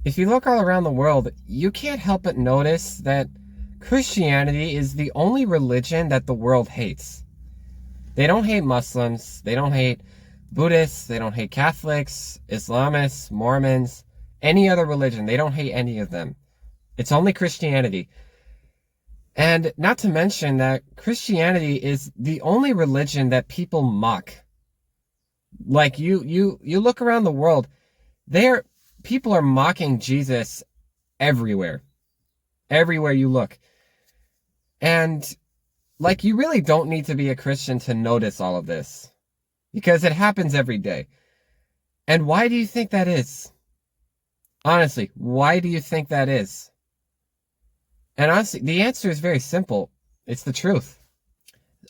If you look all around the world, you can't help but notice that Christianity is the only religion that the world hates. They don't hate Muslims, they don't hate Buddhists, they don't hate Catholics, Islamists, Mormons, any other religion. They don't hate any of them. It's only Christianity. And not to mention that Christianity is the only religion that people mock. Like you look around the world, people are mocking Jesus everywhere. Everywhere you look. And like you really don't need to be a Christian to notice all of this. Because it happens every day. And why do you think that is? Honestly, why do you think that is? And honestly, the answer is very simple. It's the truth.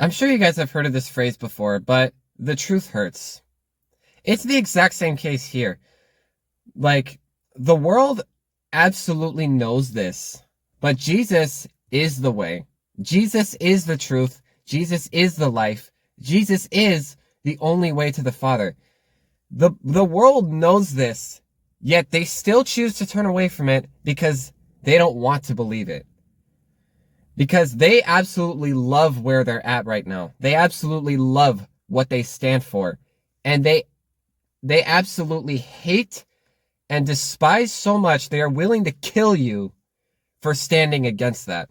I'm sure you guys have heard of this phrase before, but the truth hurts. It's the exact same case here. Like, the world absolutely knows this, but Jesus is the way. Jesus is the truth. Jesus is the life. Jesus is the only way to the Father. The world knows this, yet they still choose to turn away from it because they don't want to believe it. Because they absolutely love where they're at right now. They absolutely love what they stand for. And they absolutely hate and despise so much they are willing to kill you for standing against that.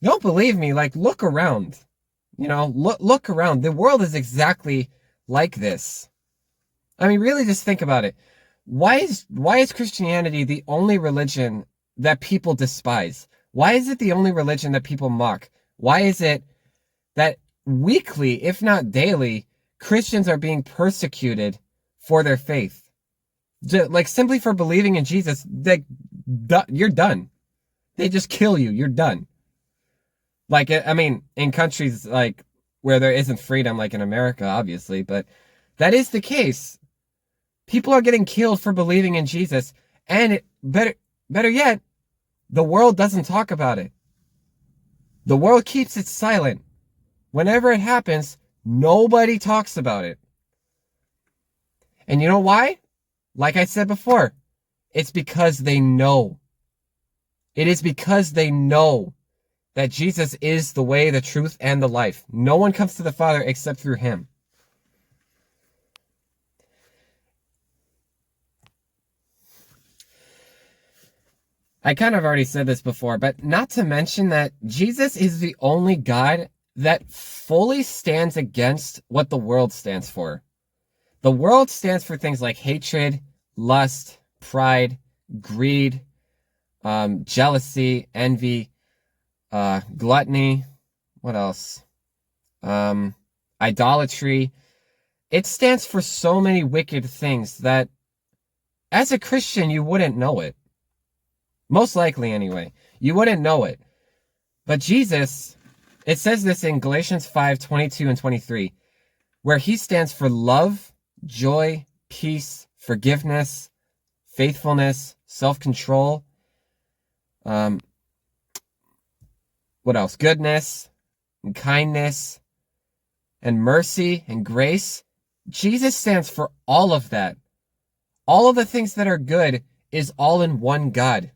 Don't believe me? Like, look around. You know, look around. The world is exactly like this. I mean, really just think about it. Why is Christianity the only religion that people despise? Why is it the only religion that people mock? Why is it that weekly, if not daily, Christians are being persecuted for their faith? Like, simply for believing in Jesus, you're done. They just kill you. You're done. Like, I mean, in countries like where there isn't freedom, like in America, obviously, but that is the case. People are getting killed for believing in Jesus, and better yet, the world doesn't talk about it. The world keeps it silent. Whenever it happens, nobody talks about it. And you know why? Like I said before, it's because they know. It is because they know that Jesus is the way, the truth, and the life. No one comes to the Father except through him. I kind of already said this before, but not to mention that Jesus is the only God that fully stands against what the world stands for. The world stands for things like hatred, lust, pride, greed, jealousy, envy, gluttony, what else? Idolatry. It stands for so many wicked things that as a Christian, you wouldn't know it. Most likely, anyway. You wouldn't know it. But Jesus, it says this in Galatians 5:22 and 23, where he stands for love, joy, peace, forgiveness, faithfulness, self-control, what else? Goodness, and kindness, and mercy, and grace. Jesus stands for all of that. All of the things that are good is all in one God.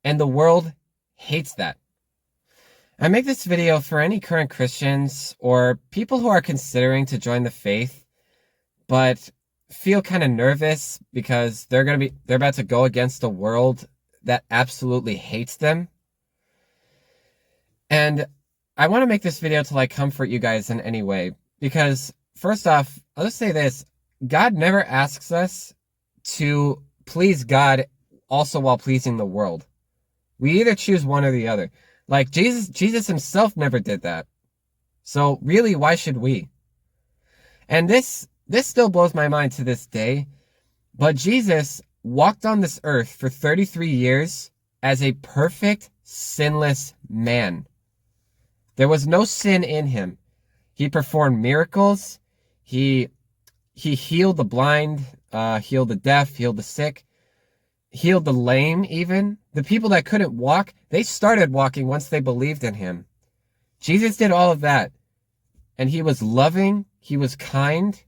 And the world hates that. I make this video for any current Christians or people who are considering to join the faith, but feel kind of nervous because they're about to go against a world that absolutely hates them. And I want to make this video to like comfort you guys in any way, because first off, I'll just say this: God never asks us to please God also while pleasing the world. We either choose one or the other. Like Jesus himself never did that. So really, why should we? And this still blows my mind to this day. But Jesus walked on this earth for 33 years as a perfect, sinless man. There was no sin in him. He performed miracles. He healed the blind, healed the deaf, healed the sick, healed the lame even. The people that couldn't walk, they started walking once they believed in him. Jesus did all of that. And he was loving, he was kind,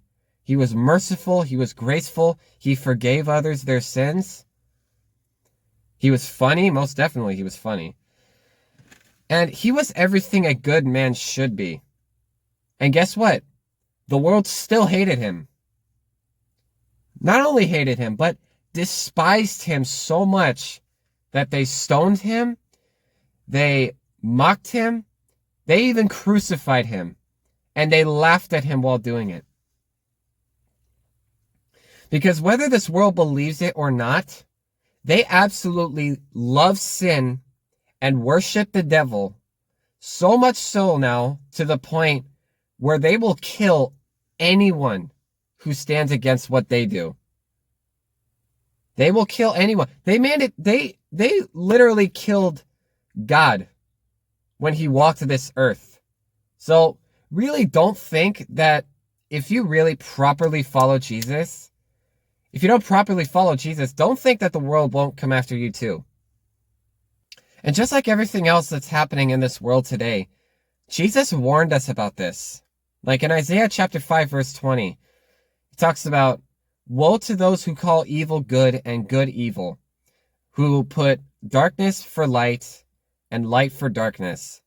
he was merciful, he was graceful, he forgave others their sins. He was funny, most definitely he was funny. And he was everything a good man should be. And guess what? The world still hated him. Not only hated him, but despised him so much that they stoned him, they mocked him, they even crucified him, and they laughed at him while doing it. Because whether this world believes it or not, they absolutely love sin and worship the devil, so much so now to the point where they will kill anyone who stands against what they do. They will kill anyone. They literally killed God when he walked this earth. So really don't think that if you really properly follow Jesus, if you don't properly follow Jesus, don't think that the world won't come after you too. And just like everything else that's happening in this world today, Jesus warned us about this. Like in Isaiah chapter 5, verse 20, he talks about, woe to those who call evil good and good evil, who put darkness for light and light for darkness,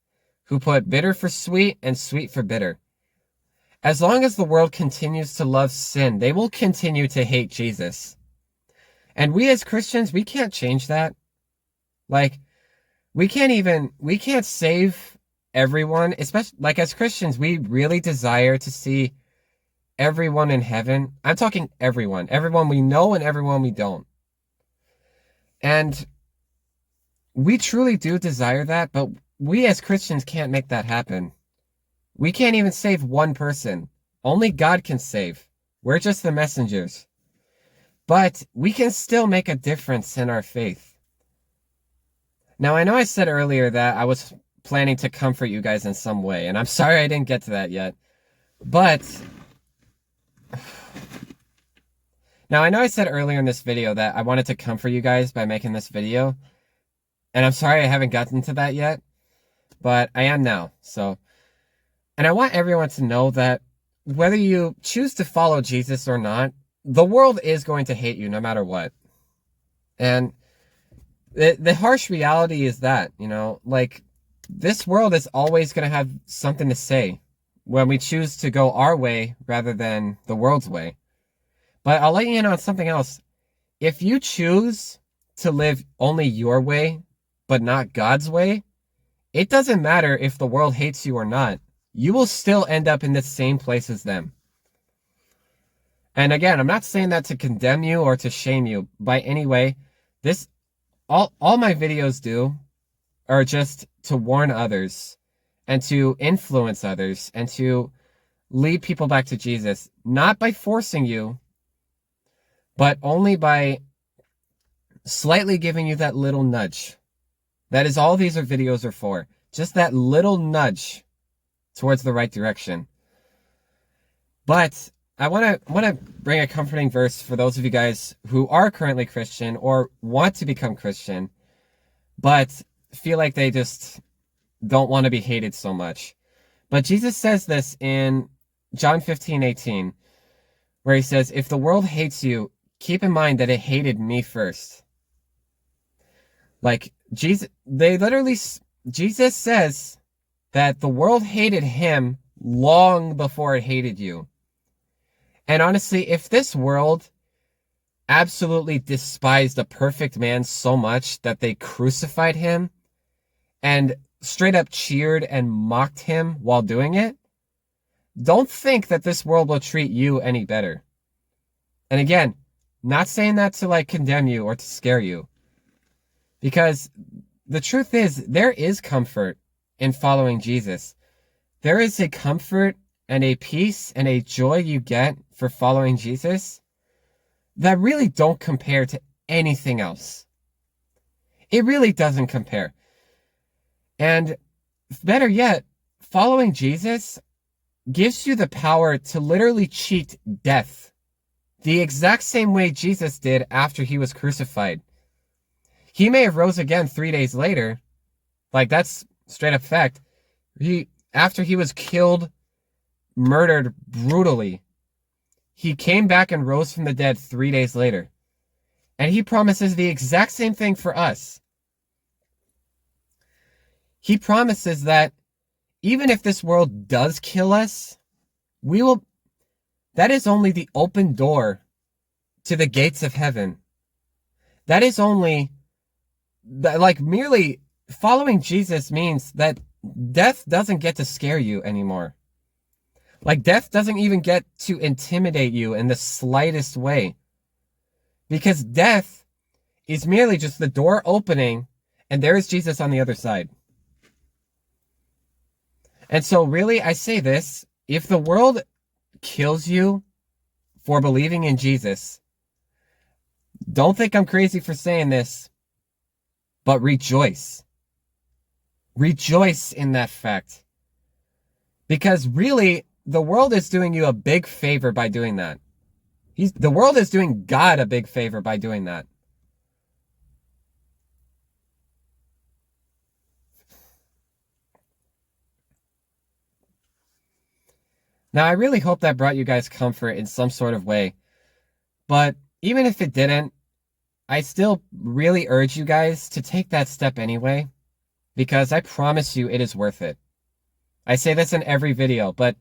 who put bitter for sweet and sweet for bitter. As long as the world continues to love sin, they will continue to hate Jesus. And we as Christians, we can't change that. Like, we can't save everyone, especially, like as Christians, we really desire to see everyone in heaven. I'm talking everyone we know and everyone we don't. And we truly do desire that, but we as Christians can't make that happen. We can't even save one person. Only God can save. We're just the messengers. But we can still make a difference in our faith. Now, I know I said earlier that I was planning to comfort you guys in some way, and I'm sorry I didn't get to that yet. But now, I know I said earlier in this video that I wanted to comfort you guys by making this video, and I'm sorry I haven't gotten to that yet, but I am now. And I want everyone to know that whether you choose to follow Jesus or not, the world is going to hate you no matter what. And the harsh reality is that, like, this world is always going to have something to say when we choose to go our way rather than the world's way. But I'll let you in on something else. If you choose to live only your way, but not God's way, it doesn't matter if the world hates you or not. You will still end up in the same place as them. And again, I'm not saying that to condemn you or to shame you by any way. All my videos do are just to warn others and to influence others and to lead people back to Jesus, not by forcing you, but only by slightly giving you that little nudge. That is all these videos are for. Just that little nudge towards the right direction. But I want to bring a comforting verse for those of you guys who are currently Christian or want to become Christian, but feel like they just don't want to be hated so much. But Jesus says this in John 15:18, where he says, if the world hates you, keep in mind that it hated me first. Like, Jesus says that the world hated him long before it hated you. And honestly, if this world absolutely despised a perfect man so much that they crucified him and straight up cheered and mocked him while doing it, don't think that this world will treat you any better. And again, not saying that to like condemn you or to scare you, because the truth is there is comfort in following Jesus. There is a comfort and a peace and a joy you get for following Jesus that really don't compare to anything else. It really doesn't compare. And better yet, following Jesus gives you the power to literally cheat death the exact same way Jesus did after he was crucified. He may have rose again 3 days later. Like, that's straight up fact. After he was killed, murdered brutally, he came back and rose from the dead 3 days later. And he promises the exact same thing for us. He promises that even if this world does kill us, that is only the open door to the gates of heaven. That is only, merely following Jesus means that death doesn't get to scare you anymore. Like, death doesn't even get to intimidate you in the slightest way. Because death is merely just the door opening, and there is Jesus on the other side. And so, really, I say this: if the world kills you for believing in Jesus, don't think I'm crazy for saying this, but rejoice. Rejoice in that fact. Because really, the world is doing you a big favor by doing that. The world is doing God a big favor by doing that. Now, I really hope that brought you guys comfort in some sort of way. But even if it didn't, I still really urge you guys to take that step anyway, because I promise you it is worth it. I say this in every video, but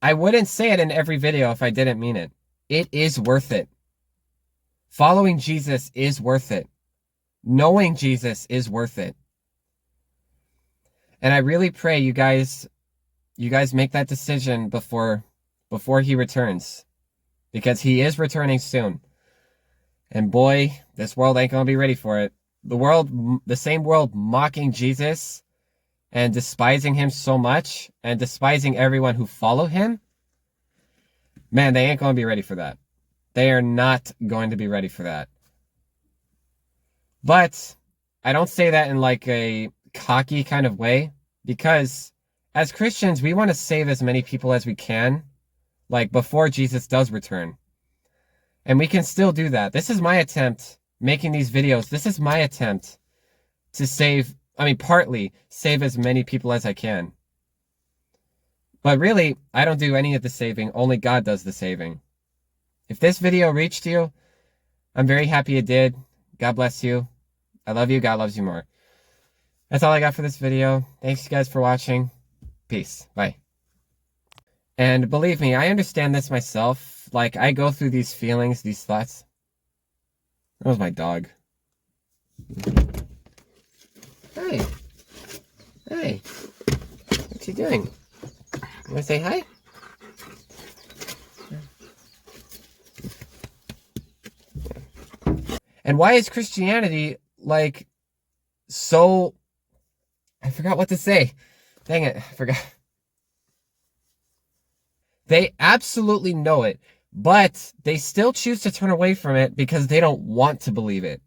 I wouldn't say it in every video if I didn't mean it. It is worth it. Following Jesus is worth it. Knowing Jesus is worth it. And I really pray you guys make that decision before he returns, because he is returning soon. And boy, this world ain't gonna be ready for it. The same world mocking Jesus and despising him so much, and despising everyone who follow him, man, they ain't gonna be ready for that. They are not going to be ready for that. But I don't say that in like a cocky kind of way, because as Christians, we want to save as many people as we can, like before Jesus does return. And we can still do that. This is my attempt making these videos. This is my attempt to partly save as many people as I can. But really, I don't do any of the saving. Only God does the saving. If this video reached you, I'm very happy it did. God bless you. I love you. God loves you more. That's all I got for this video. Thanks you guys for watching. Peace. Bye. And believe me, I understand this myself. Like, I go through these feelings, these thoughts. That was my dog. Hey. Hey. What's he doing? You want to say hi? And why is Christianity, like, so... I forgot what to say. Dang it, I forgot. They absolutely know it, but they still choose to turn away from it because they don't want to believe it.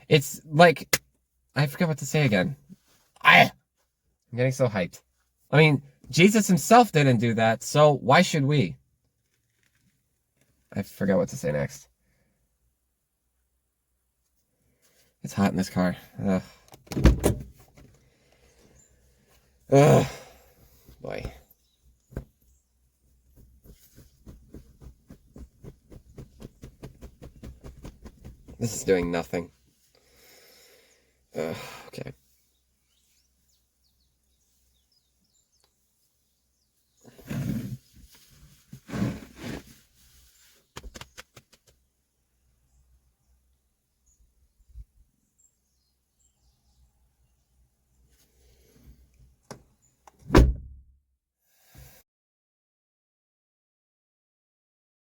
It's like... I forgot what to say again. I'm getting so hyped. I mean, Jesus himself didn't do that, so why should we? I forgot what to say next. It's hot in this car. Ugh. Ugh. Boy. This is doing nothing. Ugh.